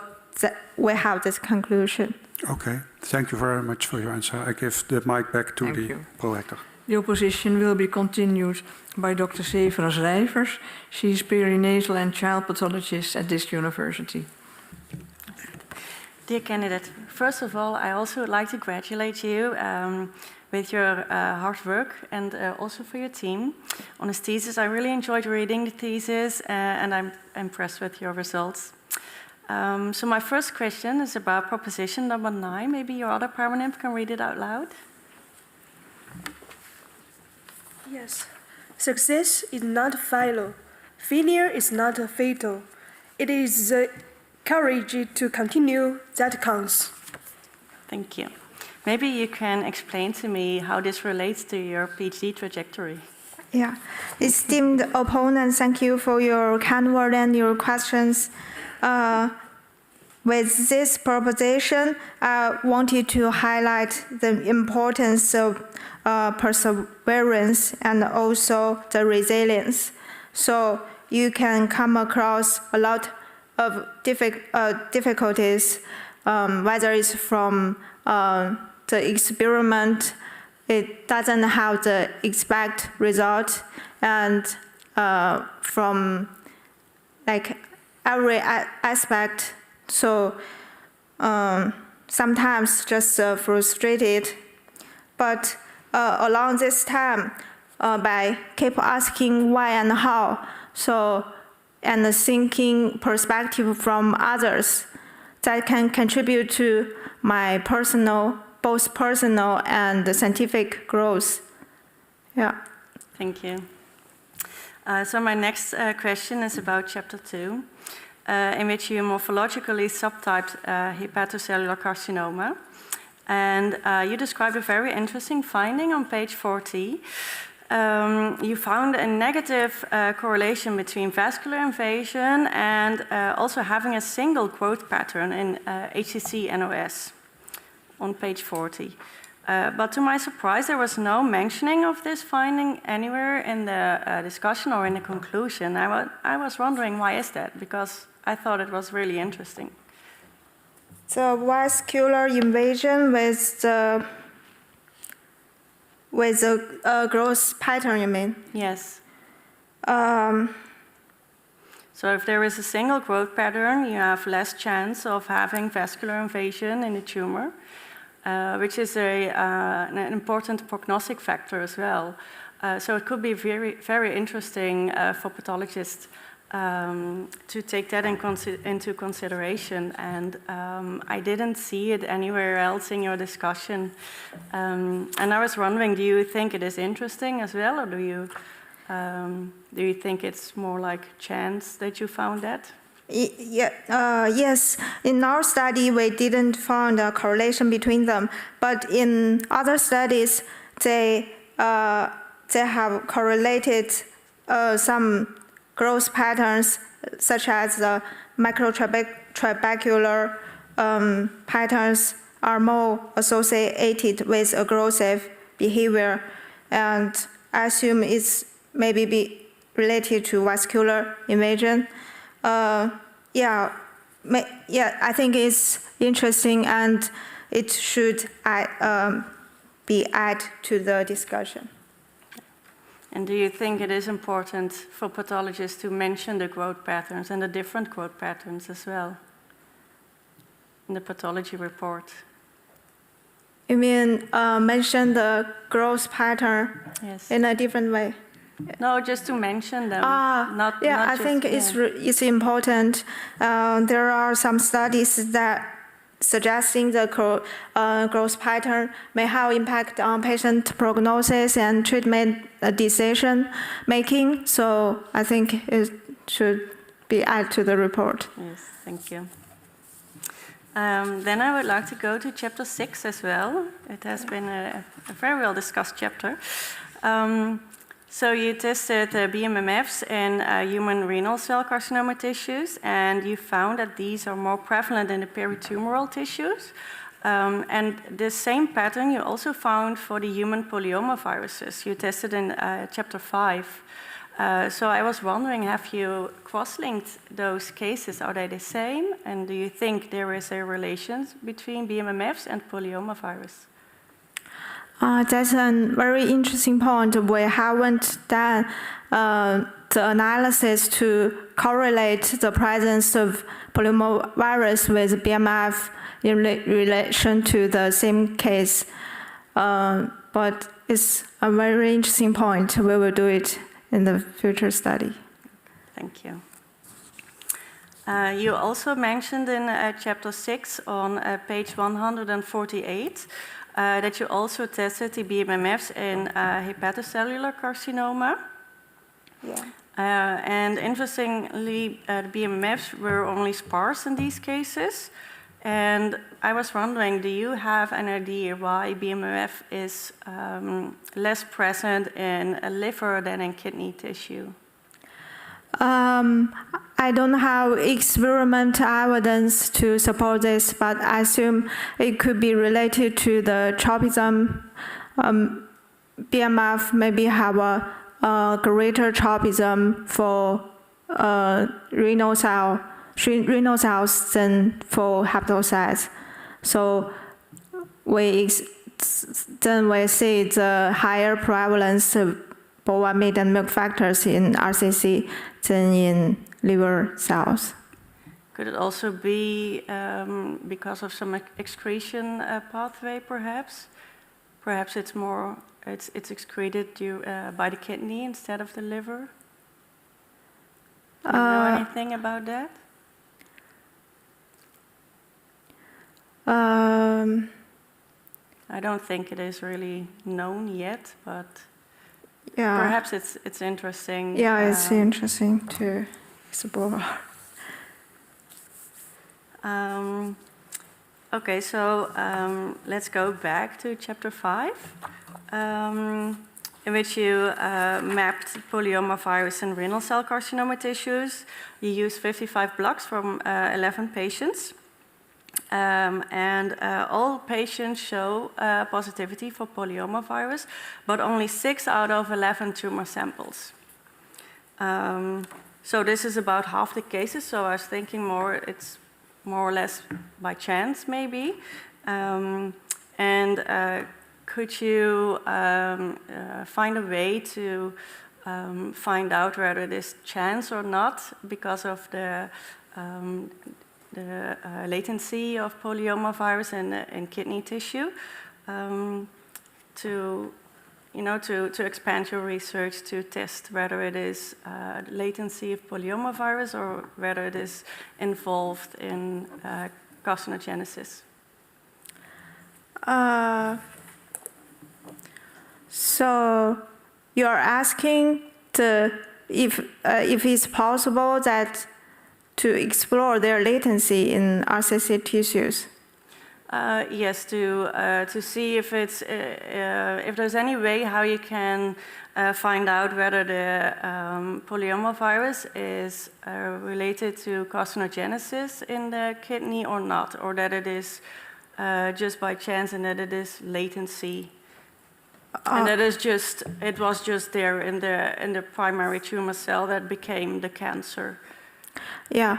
we have this conclusion. Okay, thank you very much for your answer. I give the mic back to the prorector. The opposition will be continued by Dr. Severus Rijvers. She is perinatal and child pathologist at this university. Dear candidate, first of all, I also would like to congratulate you with your hard work and also for your team on this thesis. I really enjoyed reading the thesis and I'm impressed with your results. So my first question is about proposition number 9. Maybe your other permanent can read it out loud. Yes. Success is not failure. Failure is not fatal. It is the courage to continue that counts. Thank you. Maybe you can explain to me how this relates to your PhD trajectory. Yeah. Esteemed opponent, thank you for your kind word and your questions. With this proposition, I wanted to highlight the importance of perseverance and also the resilience. So you can come across a lot of difficulties, whether it's from the experiment, it doesn't have the expected result, and from like every aspect. So sometimes just frustrated, but along this time, by keep asking why and how, so and thinking perspective from others, that can contribute to my both personal and scientific growth. Yeah. Thank you. So my next question is about chapter 2. In which you morphologically subtyped hepatocellular carcinoma. And you described a very interesting finding on page 40. You found a negative correlation between vascular invasion and also having a single growth pattern in HCC NOS on page 40. But to my surprise, there was no mentioning of this finding anywhere in the discussion or in the conclusion. I was wondering, why is that? Because I thought it was really interesting. The vascular invasion with the growth pattern, you mean? Yes. So if there is a single growth pattern, you have less chance of having vascular invasion in the tumor, which is an important prognostic factor as well. So it could be very, very interesting for pathologists to take that into consideration, and I didn't see it anywhere else in your discussion. And I was wondering, do you think it is interesting as well, or do you think it's more like chance that you found that? Yes, in our study we didn't find a correlation between them, but in other studies they have correlated some growth patterns, such as the microtrabecular patterns are more associated with aggressive behavior, and I assume it's maybe be related to vascular invasion. I think it's interesting and it should be added to the discussion. And do you think it is important for pathologists to mention the growth patterns and the different growth patterns as well in the pathology report? You mean mention the growth pattern in a different way? No, just to mention them. I think it's important. There are some studies that suggesting the growth pattern may have impact on patient prognosis and treatment decision making. So I think it should be added to the report. Yes, thank you. Then I would like to go to chapter 6 as well. It has been a very well discussed chapter. So you tested BMMFs in human renal cell carcinoma tissues, and you found that these are more prevalent in the peritumoral tissues. And the same pattern you also found for the human polyomaviruses. You tested in chapter 5. So I was wondering, have you cross-linked those cases? Are they the same? And do you think there is a relation between BMMFs and polyomavirus? That's a very interesting point. We haven't done the analysis to correlate the presence of polyomavirus with BMF in relation to the same case. But it's a very interesting point. We will do it in the future study. Thank you. You also mentioned in chapter 6 on page 148 that you also tested the BMMFs in hepatocellular carcinoma. Yeah. And interestingly, the BMMFs were only sparse in these cases. And I was wondering, do you have an idea why BMMF is less present in a liver than in kidney tissue? I don't have experimental evidence to support this, but I assume it could be related to the tropism. BMF maybe have a greater tropism for renal cells than for hepatocytes. So then we see the higher prevalence of bovine meat and milk factors in RCC than in liver cells. Could it also be because of some excretion pathway, perhaps? Perhaps it's more it's excreted by the kidney instead of the liver. Do you know anything about that? I don't think it is really known yet, but perhaps it's interesting. Yeah, it's interesting to explore. Okay, so let's go back to chapter 5, in which you mapped polyomavirus and renal cell carcinoma tissues. You used 55 blocks from 11 patients. And all patients show positivity for polyomavirus, but only 6 out of 11 tumor samples. So this is about half the cases, so I was thinking it's more or less by chance, maybe. Could you find a way to find out whether it is chance or not because of the latency of polyomavirus in kidney tissue, to expand your research to test whether it is latency of polyomavirus or whether it is involved in carcinogenesis? So you are asking if it's possible that to explore their latency in RCC tissues? Yes, to see if it's if there's any way how you can find out whether the polyomavirus is related to carcinogenesis in the kidney or not, or that it is just by chance and that it is latency, and that is just it was just there in the primary tumor cell that became the cancer. Yeah.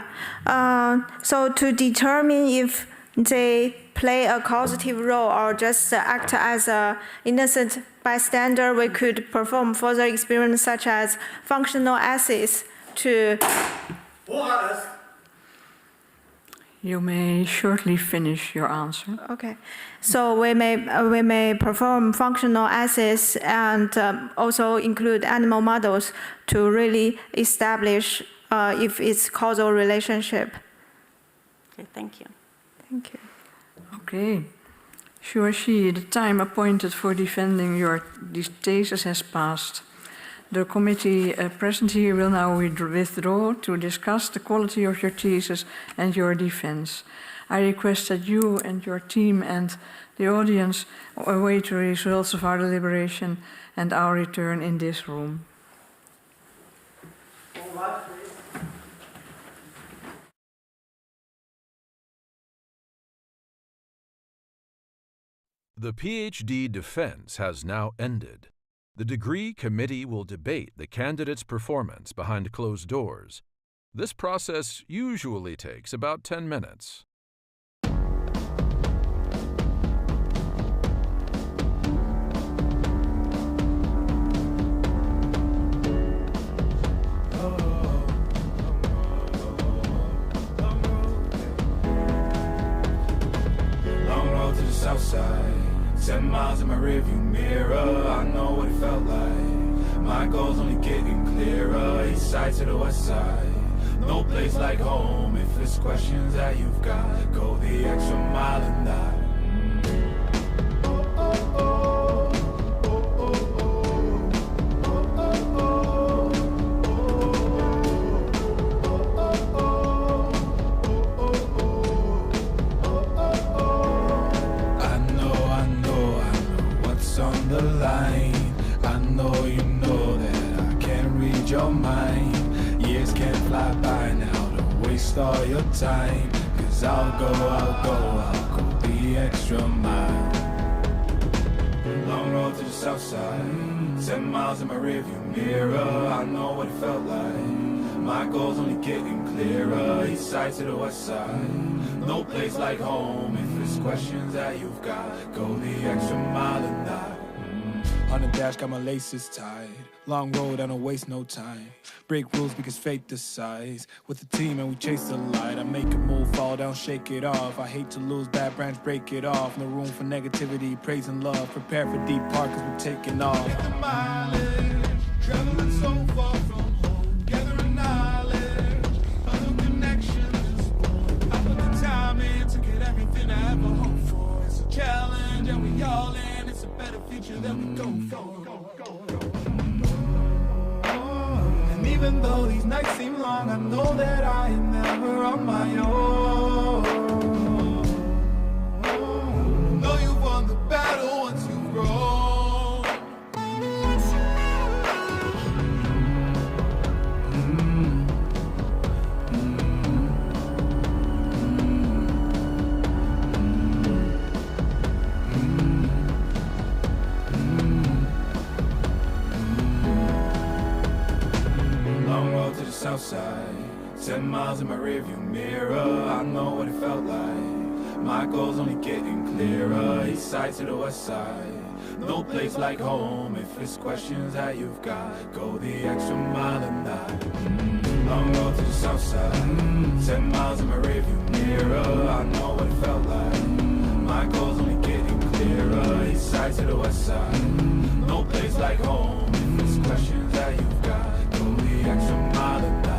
So to determine if they play a causative role or just act as an innocent bystander, we could perform further experiments such as functional assays to... You may shortly finish your answer. Okay. So we may perform functional assays and also include animal models to really establish if it's causal relationship. Okay, thank you. Thank you. Okay. Shuai Shi, the time appointed for defending your thesis has passed. The committee present here will now withdraw to discuss the quality of your thesis and your defense. I request that you and your team and the audience await the results of our deliberation and our return in this room. The PhD defense has now ended. The degree committee will debate the candidate's performance behind closed doors. This process usually takes about 10 minutes. Long road to the south side. 7 miles in my rearview mirror, I know what it felt like. My goal's only getting clearer, east side to the west side. No place like home, if it's questions that you've got, go the extra mile and die. All your time, 'cause I'll go the extra mile. Long road to the south side, 7 miles in my rearview mirror, I know what it felt like. My goal's only getting clearer, east side to the west side. No place like home, if it's questions that you've got, go the extra mile and die. On the dash, got my laces tied. Long road, I don't waste no time. Break rules because fate decides. With the team and we chase the light. I make a move, fall down, shake it off. I hate to lose, bad branch, break it off. No room for negativity, praise and love. Prepare for deep part cause we're taking off. Get the mileage, traveling so far from home. Gathering knowledge, other connections. I put the time in to get everything I ever hoped for. It's a challenge and we all in. It's a better future that we go for. Even though these nights seem long, I know that I am never on my own. Know you've won the battle once you've grown. South side, 10 miles in my rearview mirror, I know what it felt like. My goal's only getting clearer, east side to the west side. No place like home, if it's questions that you've got, go the extra mile and die. Long road to the south side, 10 miles in my rearview mirror, I know what it felt like. My goal's only getting clearer, east side to the west side. No place like home, if it's questions that you've got, go the extra mile and die.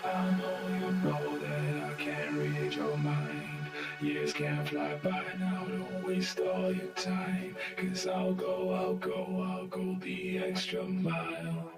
I know you know mind. Years can't fly by now, don't waste all your time. 'Cause I'll go the extra mile.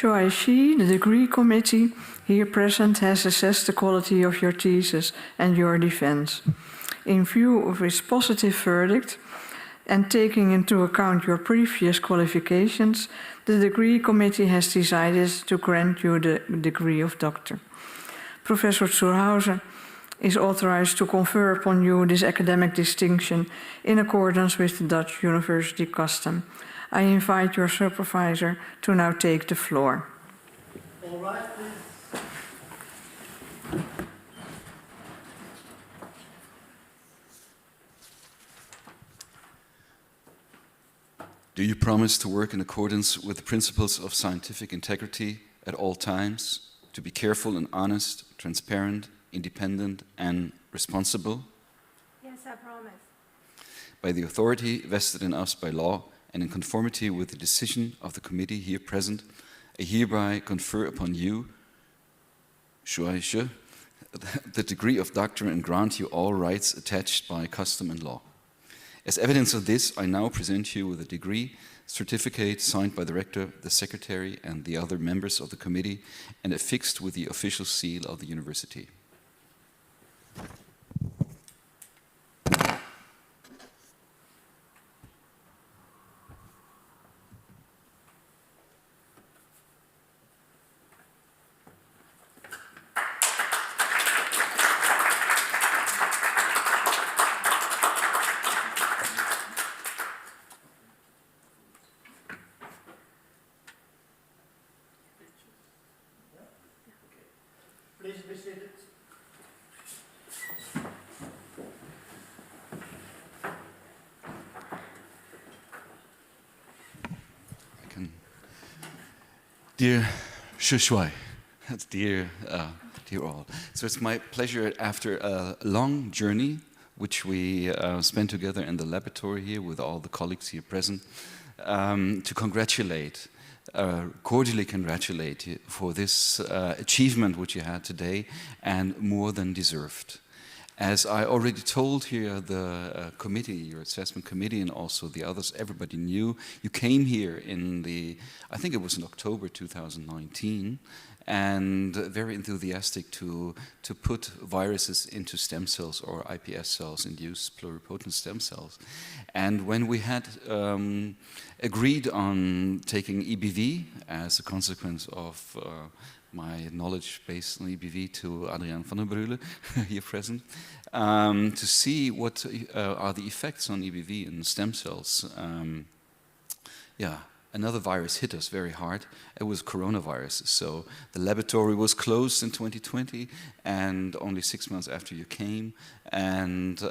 Shuai Shi, the degree committee here present, has assessed the quality of your thesis and your defense. In view of its positive verdict, and taking into account your previous qualifications, the degree committee has decided to grant you the degree of doctor. Professor Zurhauser is authorized to confer upon you this academic distinction in accordance with the Dutch university custom. I invite your supervisor to now take the floor. All right, please. Do you promise to work in accordance with the principles of scientific integrity at all times, to be careful and honest, transparent, independent, and responsible? Yes, I promise. By the authority vested in us by law and in conformity with the decision of the committee here present, I hereby confer upon you, Shuai Shi, the degree of doctor and grant you all rights attached by custom and law. As evidence of this, I now present you with a degree certificate signed by the rector, the secretary, and the other members of the committee, and affixed with the official seal of the university. Please be seated. Dear Shuai, dear all. So it's my pleasure, after a long journey, which we spent together in the laboratory here with all the colleagues here present, to congratulate, cordially congratulate you for this achievement which you had today, and more than deserved. As I already told here, the committee, your assessment committee, and also the others, everybody knew, you came here in the, I think it was in October 2019, and very enthusiastic to put viruses into stem cells, or iPS cells, induced pluripotent stem cells. And when we had agreed on taking EBV as a consequence of my knowledge based on EBV to Adriaan van der Brule, here present, to see what are the effects on EBV in stem cells. Yeah, another virus hit us very hard. It was coronavirus. So the laboratory was closed in 2020, and only 6 months after you came, and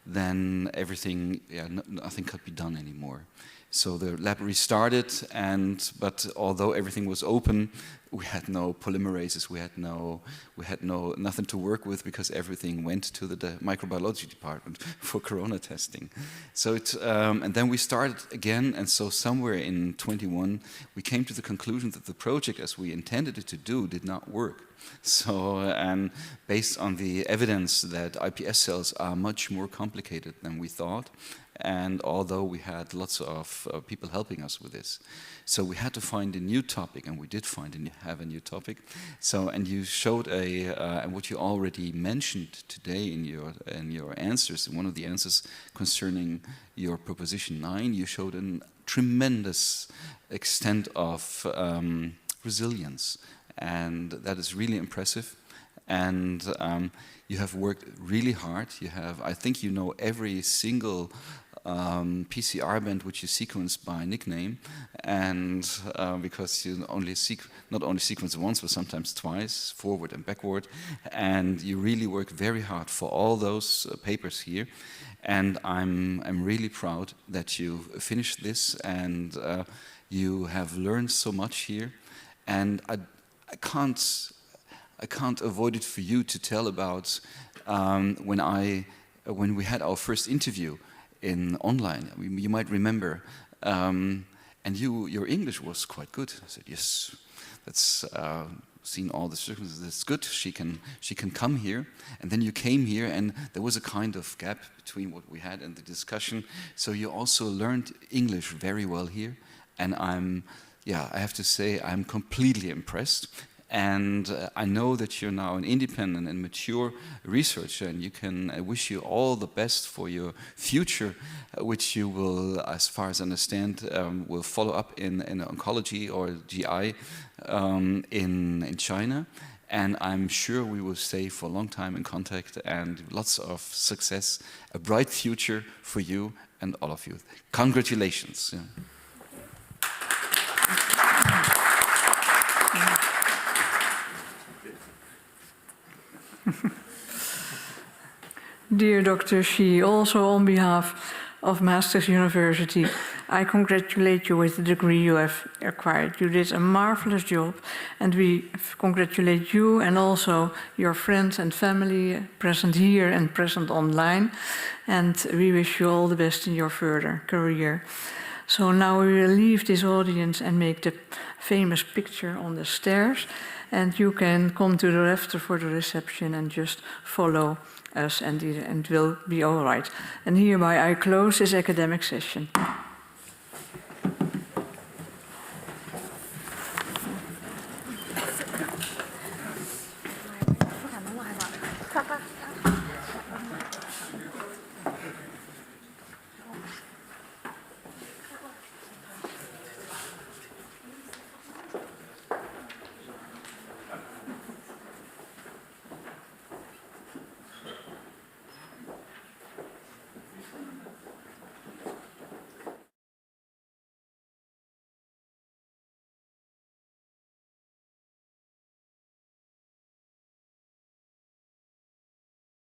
then everything, yeah, nothing could be done anymore. So the lab restarted, but although everything was open, we had no polymerases, we had nothing to work with, because everything went to the microbiology department for corona testing. So and then we started again, and so somewhere in 21 we came to the conclusion that the project, as we intended it to do, did not work. So, and based on the evidence that iPS cells are much more complicated than we thought, and although we had lots of people helping us with this, so we had to find a new topic, and we did have a new topic. So, and you showed and what you already mentioned today in your answers, in one of the answers concerning your proposition 9, you showed a tremendous extent of resilience, and that is really impressive. And you have worked really hard. You have, I think you know every single PCR band which you sequence by nickname, and because you not only sequence once, but sometimes twice, forward and backward, and you really work very hard for all those papers here. And I'm really proud that you finished this, and you have learned so much here. And I can't avoid it for you to tell about when we had our first interview in online. You might remember, and your English was quite good. I said, yes, that's seen all the circumstances. That's good. She can come here. And then you came here, and there was a kind of gap between what we had and the discussion. So you also learned English very well here, and I'm yeah, I have to say I'm completely impressed. And I know that you're now an independent and mature researcher, and you can, I wish you all the best for your future, which you will, as far as I understand, will follow up in oncology or GI in China. And I'm sure we will stay for a long time in contact, and lots of success, a bright future for you and all of you. Congratulations. Yeah. Dear Dr. Shi, also on behalf of Maastricht University, I congratulate you with the degree you have acquired. You did a marvelous job, and we congratulate you and also your friends and family present here and present online, and we wish you all the best in your further career. So now we will leave this audience and make the famous picture on the stairs, and you can come to the left for the reception and just follow us, and it will be all right. And hereby I close this academic session.